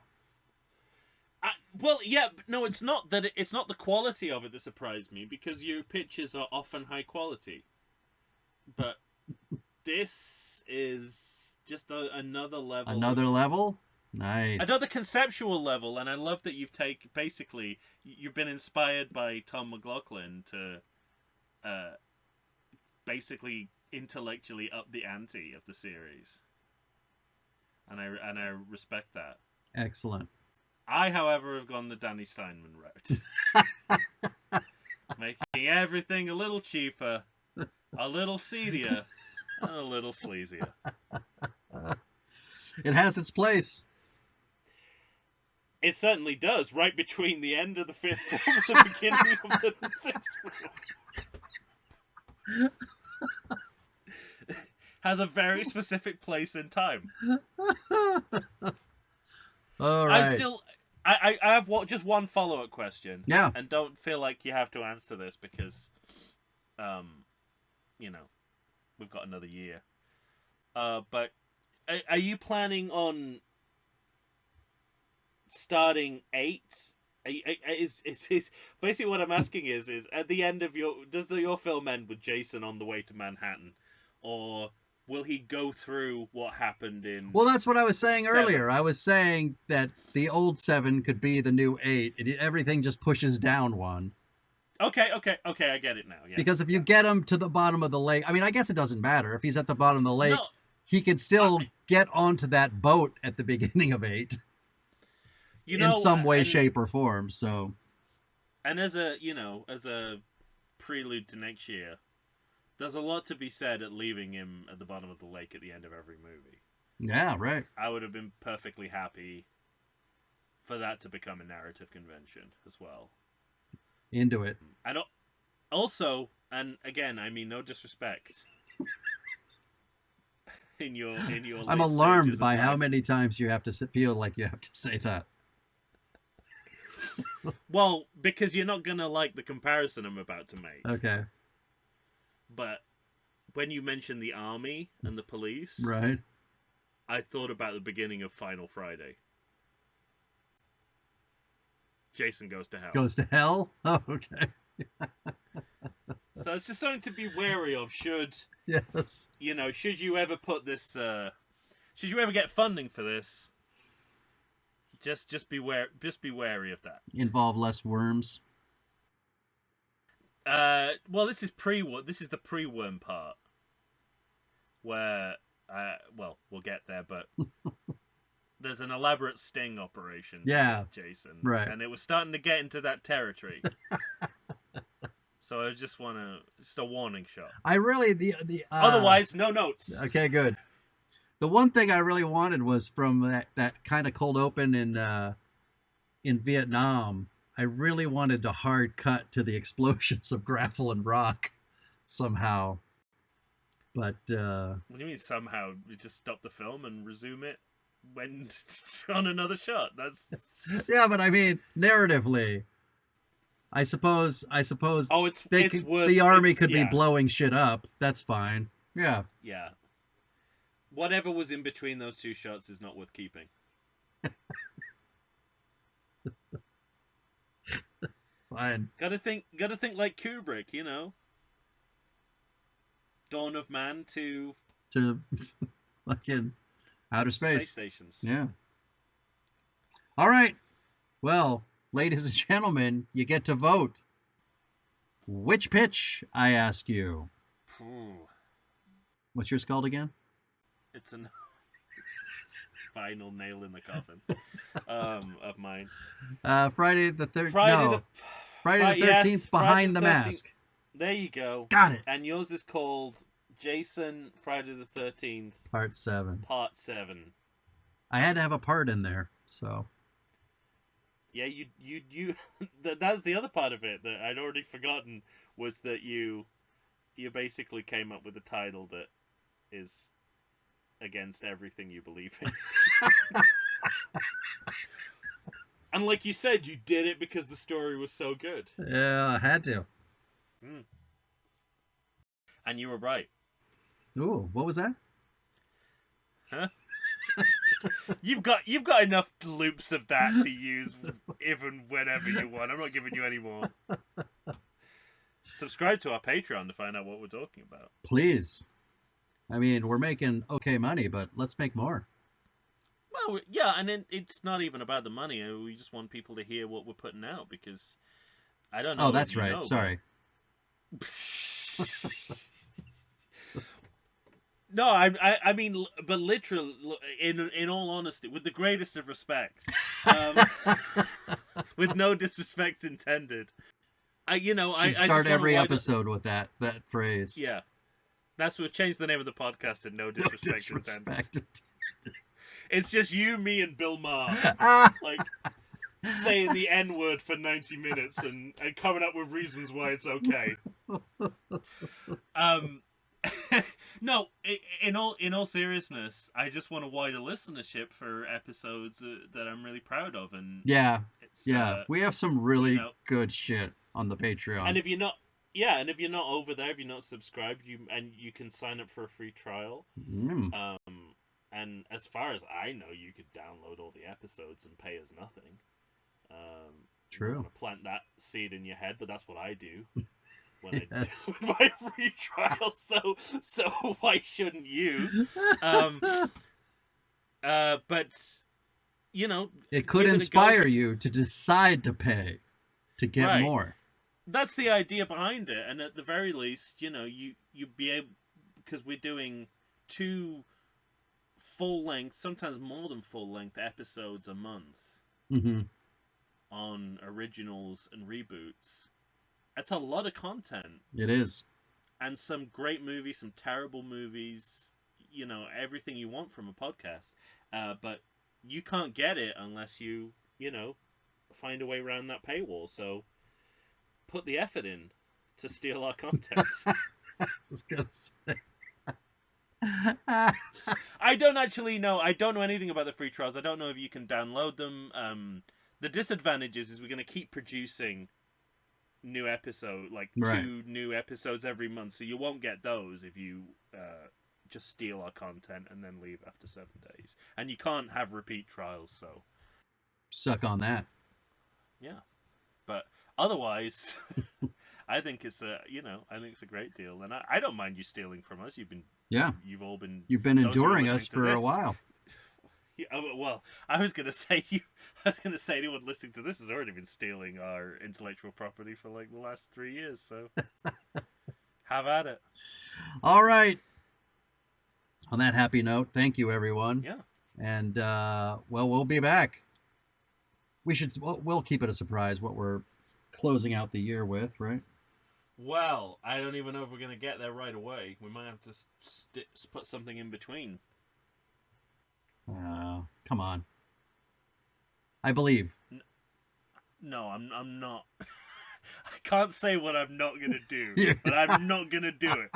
Well, yeah, but no, it's not that. It's not the quality of it that surprised me, because your pitches are often high quality. But this is just another level. Another level? Nice. Another conceptual level, and I love that you've you've been inspired by Tom McLaughlin to basically intellectually up the ante of the series. And I respect that. Excellent. I, however, have gone the Danny Steinman route. Making everything a little cheaper, a little seedier, and a little sleazier. It has its place. It certainly does, right between the end of the fifth film and the beginning of the sixth film. Has a very specific place in time. All right. I have just one follow-up question. Yeah. And don't feel like you have to answer this because, we've got another year. But are you planning on starting 8? Is basically what I'm asking is at the end of does your film end with Jason on the way to Manhattan, or will he go through what happened in? Well, that's what I was saying 7? earlier. I was saying that the old 7 could be the new 8. Everything just pushes down one. Okay, I get it now. Yeah. Because if you get him to the bottom of the lake, I mean, I guess it doesn't matter. If he's at the bottom of the lake, he could still get onto that boat at the beginning of 8. In some way, shape, or form. So, and as a prelude to next year, there's a lot to be said at leaving him at the bottom of the lake at the end of every movie. Yeah, right. I would have been perfectly happy for that to become a narrative convention as well. Into it. And also, and again, I mean no disrespect, in your I'm late alarmed stages of by how life. many times you have to feel like you have to say that. Well, because you're not gonna like the comparison I'm about to make. Okay. But when you mention the army and the police, Right. I thought about the beginning of Final Friday. Jason Goes to Hell. Goes to hell? Oh, okay. So it's just something to be wary of. Should Yes. should you ever put this, should you ever get funding for this? Just be wary of that. Involve less worms. Well, this is the pre-worm part, where well, we'll get there, but there's an elaborate sting operation. Yeah. Jason. Right. And it was starting to get into that territory. So I just a warning shot. I really Otherwise, no notes. Okay, good. The one thing I really wanted was from that kind of cold open in Vietnam. I really wanted to hard cut to the explosions of gravel and rock somehow. But what do you mean somehow? You just stop the film and resume it when on another shot. That's yeah, but I mean narratively. I suppose. Oh, it's worth the army could be yeah. blowing shit up. That's fine. Yeah. Yeah. Whatever was in between those two shots is not worth keeping. Fine. Gotta think like Kubrick, Dawn of Man to fucking outer space stations. Yeah. All right. Well, ladies and gentlemen, you get to vote. Which pitch, I ask you? Ooh. What's yours called again? It's a final nail in the coffin of mine. Friday the 13th. Friday the 13th, yes, Behind the Friday the 13th. Mask. There you go. Got it. And yours is called Jason Friday the 13th. Part 7. Part 7. I had to have a part in there, so. Yeah, you that's the other part of it that I'd already forgotten, was that you basically came up with a title that is against everything you believe in. And like you said, you did it because the story was so good. Yeah, I had to. And you were right. Ooh, what was that? Huh? You've got enough loops of that to use even whenever you want. I'm not giving you any more. Subscribe to our Patreon to find out what we're talking about. Please. I mean, we're making okay money, but let's make more. Well, yeah, and it's not even about the money. We just want people to hear what we're putting out, because I don't know. Oh, that's right. Sorry. No, I mean, but literally, in all honesty, with the greatest of respect, with no disrespect intended, I start just every episode with that phrase. Yeah, we'll change the name of the podcast to No Disrespect Intended. It's just you, me, and Bill Maher, like saying the N-word for 90 minutes and coming up with reasons why it's okay. No, in all seriousness, I just want a wider listenership for episodes that I'm really proud of, and we have some really good shit on the Patreon. And if you're not over there, if you're not subscribed, you can sign up for a free trial. And as far as I know, you could download all the episodes and pay us nothing. True. I'm gonna plant that seed in your head, but that's what I do. When I do with my free trial, so why shouldn't you? But it could inspire you to decide to pay to get more. That's the idea behind it, and at the very least, you be able, because we're doing 2 full-length, sometimes more than full-length episodes a month on originals and reboots. That's a lot of content. It is. And some great movies, some terrible movies, everything you want from a podcast. But you can't get it unless you, find a way around that paywall. So put the effort in to steal our content. I was going to say. I don't actually know. I don't know anything about the free trials. I don't know if you can download them. The disadvantage is we're going to keep producing new episode, like Right. 2 new episodes every month. So you won't get those if you just steal our content and then leave after 7 days. And you can't have repeat trials. So Suck on that. yeah, but otherwise, I think it's a great deal, and I don't mind you stealing from us. You've all been enduring us for a while. Yeah, well, I was gonna say anyone listening to this has already been stealing our intellectual property for like the last 3 years. So have at it. All right. On that happy note, thank you, everyone. Yeah. And we'll be back. We'll keep it a surprise what we're closing out the year with, right? Well, I don't even know if we're gonna get there right away. We might have to put something in between. Come on. I believe. No, I'm not. I can't say what I'm not gonna do, but I'm not gonna do it.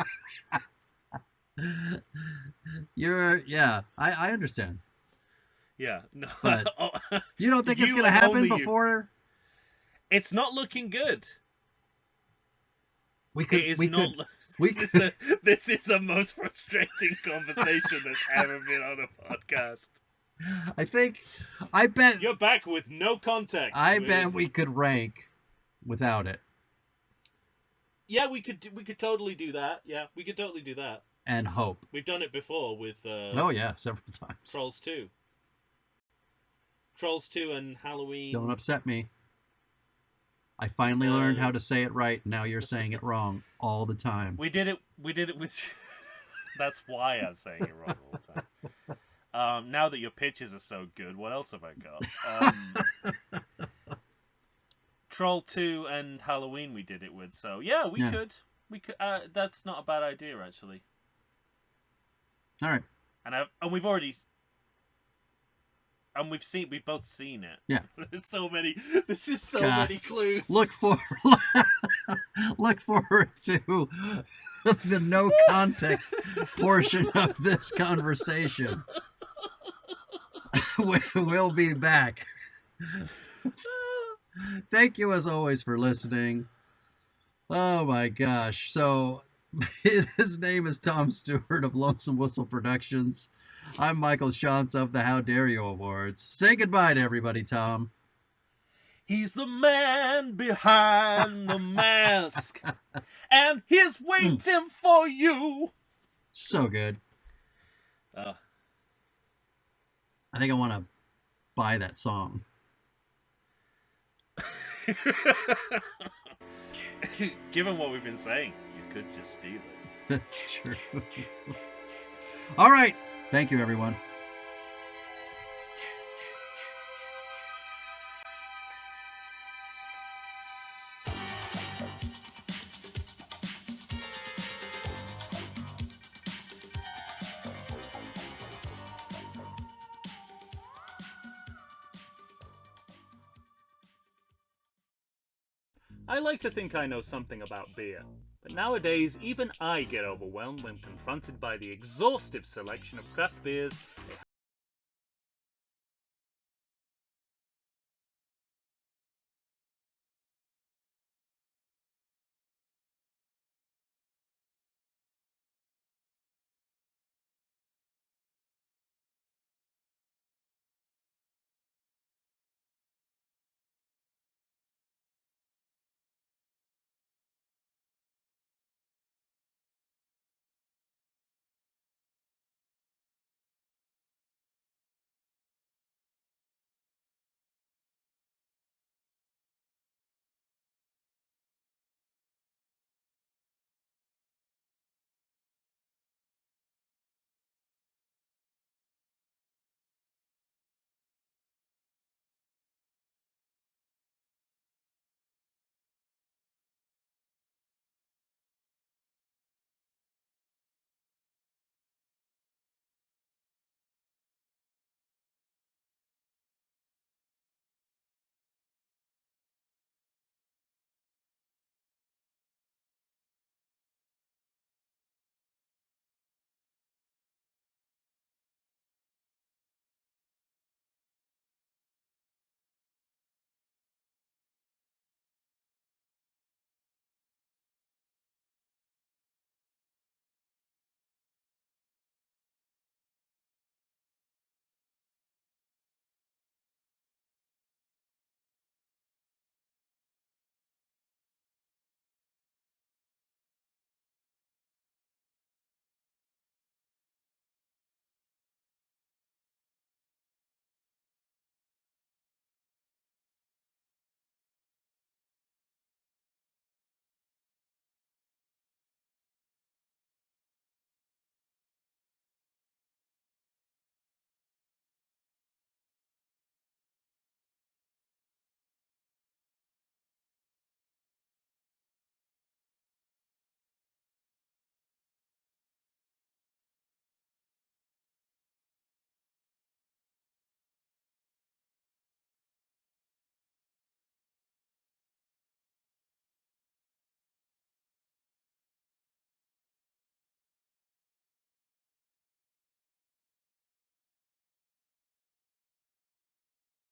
I understand. Yeah, no. But you don't think it's gonna happen before? It's not looking good. This is the most frustrating conversation that's ever been on a podcast. I bet you're back with no context. I bet we could rank without it. Yeah, we could totally do that. Yeah, we could totally do that. And hope. We've done it before with several times. Trolls 2. Trolls 2 and Halloween. Don't upset me. I finally learned how to say it right. Now you're saying it wrong all the time. We did it with that's why I'm saying it wrong all the time. Now that your pitches are so good, what else have I got? Troll 2 and Halloween we did it with. So yeah, we could. That's not a bad idea actually. All right. And we've both seen it. Yeah. There's so many. This is so many clues. Look forward to the no context portion of this conversation. We'll be back. Thank you as always for listening. Oh my gosh. So his name is Tom Stewart of Lonesome Whistle Productions. I'm Michael Shantz of the How Dare You Awards. Say goodbye to everybody, Tom. He's the man behind the mask, and he's waiting for you. So good. I think I want to buy that song. Given what we've been saying, you could just steal it. That's true. All right. Thank you, everyone. I like to think I know something about beer, but nowadays even I get overwhelmed when confronted by the exhaustive selection of craft beers